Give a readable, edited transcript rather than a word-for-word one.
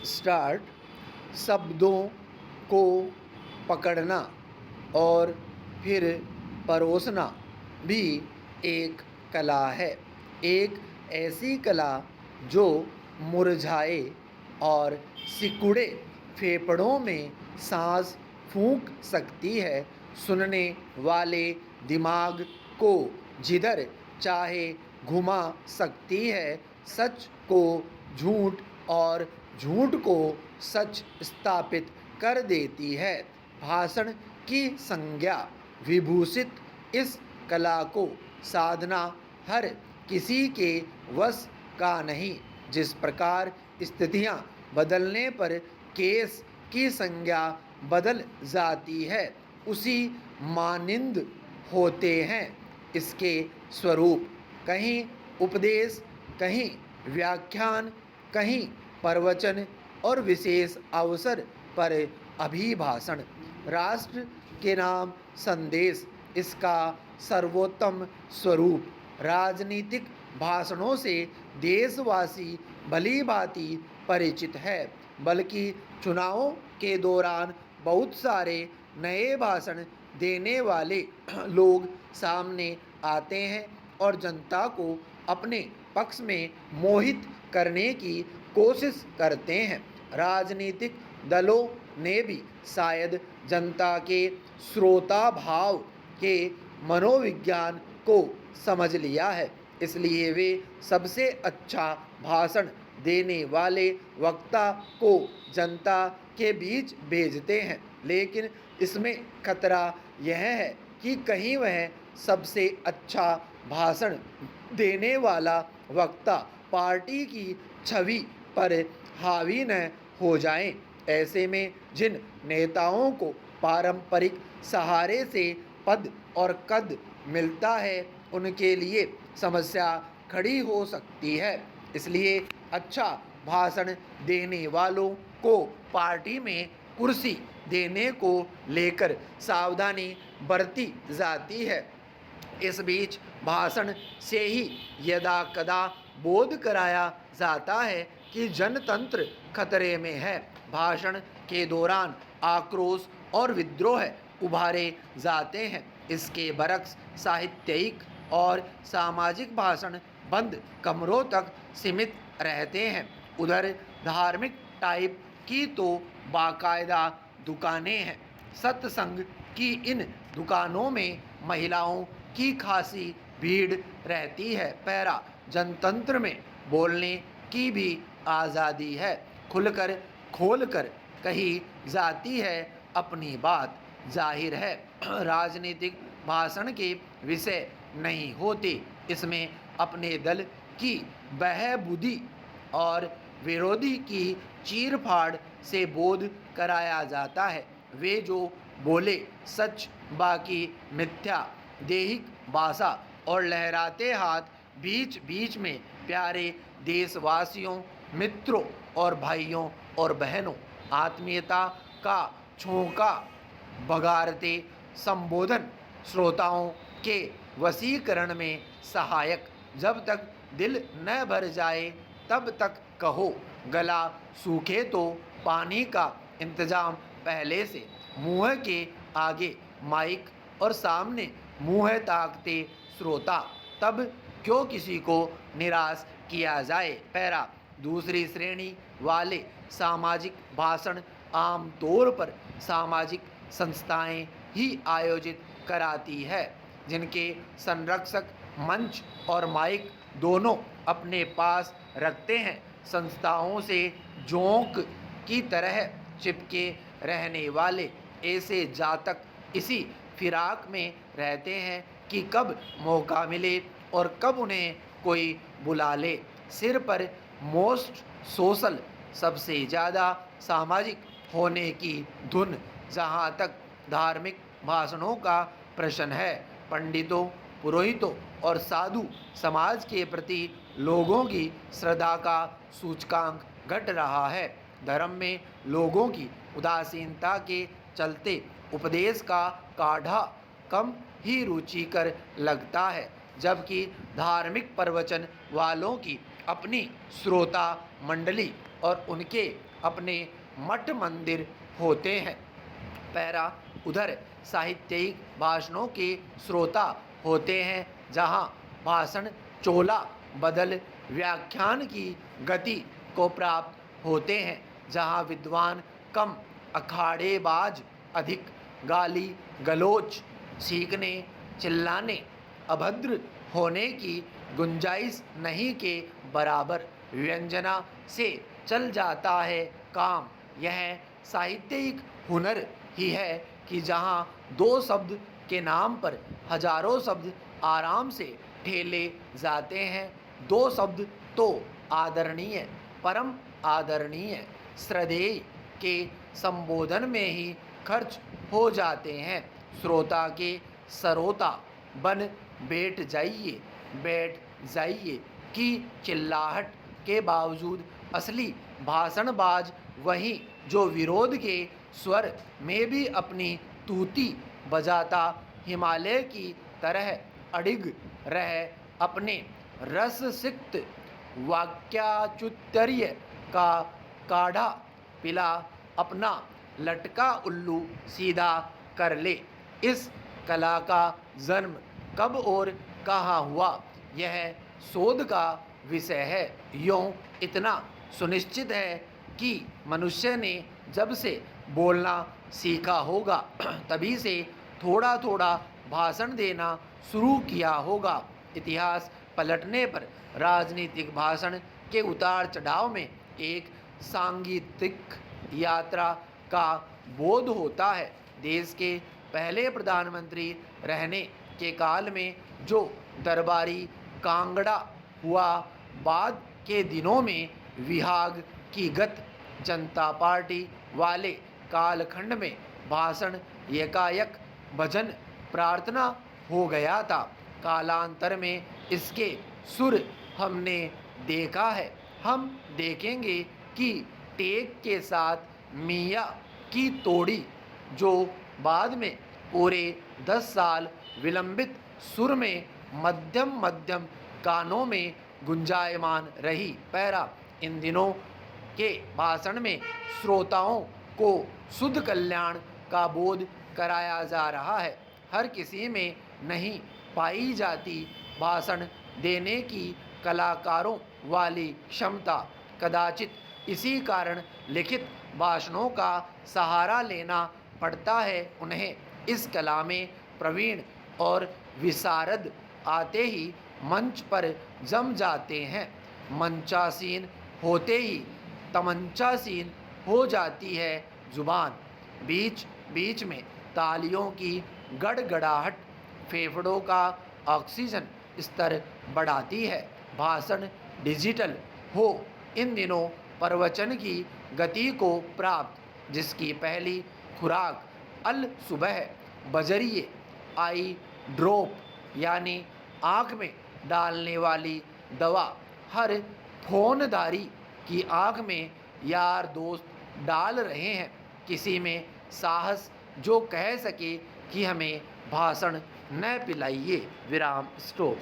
Start. शब्दों को पकड़ना और फिर परोसना भी एक कला है। एक ऐसी कला जो मुरझाए और सिकुड़े फेफड़ों में सांस फूंक सकती है, सुनने वाले दिमाग को जिधर चाहे घुमा सकती है, सच को झूठ और झूठ को सच स्थापित कर देती है। भाषण की संज्ञा विभूषित इस कला को साधना हर किसी के वश का नहीं। जिस प्रकार स्थितियां बदलने पर केस की संज्ञा बदल जाती है, उसी मानिंद होते हैं इसके स्वरूप। कहीं उपदेश, कहीं व्याख्यान, कहीं प्रवचन और विशेष अवसर पर अभिभाषण। राष्ट्र के नाम संदेश इसका सर्वोत्तम स्वरूप। राजनीतिक भाषणों से देशवासी भली भांति परिचित है, बल्कि चुनावों के दौरान बहुत सारे नए भाषण देने वाले लोग सामने आते हैं और जनता को अपने पक्ष में मोहित करने की कोशिश करते हैं। राजनीतिक दलों ने भी शायद जनता के श्रोता भाव के मनोविज्ञान को समझ लिया है, इसलिए वे सबसे अच्छा भाषण देने वाले वक्ता को जनता के बीच भेजते हैं। लेकिन इसमें खतरा यह है कि कहीं वह सबसे अच्छा भाषण देने वाला वक्ता पार्टी की छवि पर हावी न हो जाएं। ऐसे में जिन नेताओं को पारंपरिक सहारे से पद और कद मिलता है, उनके लिए समस्या खड़ी हो सकती है। इसलिए अच्छा भाषण देने वालों को पार्टी में कुर्सी देने को लेकर सावधानी बरती जाती है। इस बीच भाषण से ही यदा कदा बोध कराया जाता है कि जनतंत्र खतरे में है। भाषण के दौरान आक्रोश और विद्रोह उभारे जाते हैं। इसके बरक्स साहित्यिक और सामाजिक भाषण बंद कमरों तक सीमित रहते हैं। उधर धार्मिक टाइप की तो बाकायदा दुकानें हैं। सत्संग की इन दुकानों में महिलाओं की खासी भीड़ रहती है। पैरा जनतंत्र में बोलने की भी आज़ादी है। खुलकर खोलकर कही जाती है अपनी बात। जाहिर है राजनीतिक भाषण के विषय नहीं होते। इसमें अपने दल की बहबूदी और विरोधी की चीरफाड़ से बोध कराया जाता है। वे जो बोले सच, बाकी मिथ्या। देहिक भाषा और लहराते हाथ बीच बीच में प्यारे देशवासियों, मित्रों और भाइयों और बहनों, आत्मीयता का झोंका बघारते संबोधन श्रोताओं के वशीकरण में सहायक। जब तक दिल न भर जाए तब तक कहो। गला सूखे तो पानी का इंतजाम पहले से। मुंह के आगे माइक और सामने मुंह ताकते श्रोता, तब क्यों किसी को निराश किया जाए। पैरा दूसरी श्रेणी वाले सामाजिक भाषण आम तौर पर सामाजिक संस्थाएं ही आयोजित कराती है, जिनके संरक्षक मंच और माइक दोनों अपने पास रखते हैं। संस्थाओं से जोंक की तरह चिपके रहने वाले ऐसे जातक इसी फिराक में रहते हैं कि कब मौका मिले और कब उन्हें कोई बुला ले। सिर पर मोस्ट सोशल, सबसे ज़्यादा सामाजिक होने की धुन। जहाँ तक धार्मिक भाषणों का प्रश्न है, पंडितों, पुरोहितों और साधु समाज के प्रति लोगों की श्रद्धा का सूचकांक घट रहा है। धर्म में लोगों की उदासीनता के चलते उपदेश का काढ़ा कम ही रुचिकर लगता है, जबकि धार्मिक प्रवचन वालों की अपनी श्रोता मंडली और उनके अपने मठ मंदिर होते हैं। पैरा उधर साहित्यिक भाषणों के श्रोता होते हैं, जहाँ भाषण चोला बदल व्याख्यान की गति को प्राप्त होते हैं, जहाँ विद्वान कम अखाड़ेबाज अधिक, गाली गलोच सीखने चिल्लाने अभद्र होने की गुंजाइश नहीं के बराबर व्यंजना से चल जाता है काम। यह साहित्यिक हुनर ही है कि जहाँ दो शब्द के नाम पर हजारों शब्द आराम से ठेले जाते हैं। दो शब्द तो आदरणीय, परम आदरणीय, श्रद्धेय के संबोधन में ही खर्च हो जाते हैं। श्रोता के सरोता बन बैठ जाइए की चिल्लाहट के बावजूद असली भाषणबाज वही जो विरोध के स्वर में भी अपनी तूती बजाता हिमालय की तरह अडिग रह अपने रससिक्त वाक्याचुत्तर्य का काढ़ा पिला अपना लटका उल्लू सीधा कर ले। इस कला का जन्म कब और कहाँ हुआ, यह शोध का विषय है। यूँ इतना सुनिश्चित है कि मनुष्य ने जब से बोलना सीखा होगा तभी से थोड़ा थोड़ा भाषण देना शुरू किया होगा। इतिहास पलटने पर राजनीतिक भाषण के उतार चढ़ाव में एक सांगीतिक यात्रा का बोध होता है। देश के पहले प्रधानमंत्री रहने के काल में जो दरबारी कांगड़ा हुआ, बाद के दिनों में विहाग की गत जनता पार्टी वाले कालखंड में भाषण एकाएक भजन प्रार्थना हो गया था। कालांतर में इसके सुर हमने देखा है, हम देखेंगे कि टेक के साथ मियाँ की तोड़ी, जो बाद में पूरे 10 साल विलंबित सुर में मध्यम मध्यम कानों में गुंजायमान रही। पैरा इन दिनों के भाषण में श्रोताओं को शुद्ध कल्याण का बोध कराया जा रहा है। हर किसी में नहीं पाई जाती भाषण देने की कलाकारों वाली क्षमता। कदाचित इसी कारण लिखित भाषणों का सहारा लेना पड़ता है उन्हें। इस कला में प्रवीण और विशारद आते ही मंच पर जम जाते हैं। मंचासीन होते ही तमंचासीन हो जाती है जुबान। बीच बीच में तालियों की गड़गड़ाहट फेफड़ों का ऑक्सीजन स्तर बढ़ाती है। भाषण डिजिटल हो इन दिनों प्रवचन की गति को प्राप्त, जिसकी पहली खुराक अल सुबह बजरिए आई ड्रॉप यानी आँख में डालने वाली दवा हर फोनदारी की आँख में यार दोस्त डाल रहे हैं। किसी में साहस जो कह सके कि हमें भाषण न पिलाइए। विराम स्टॉप।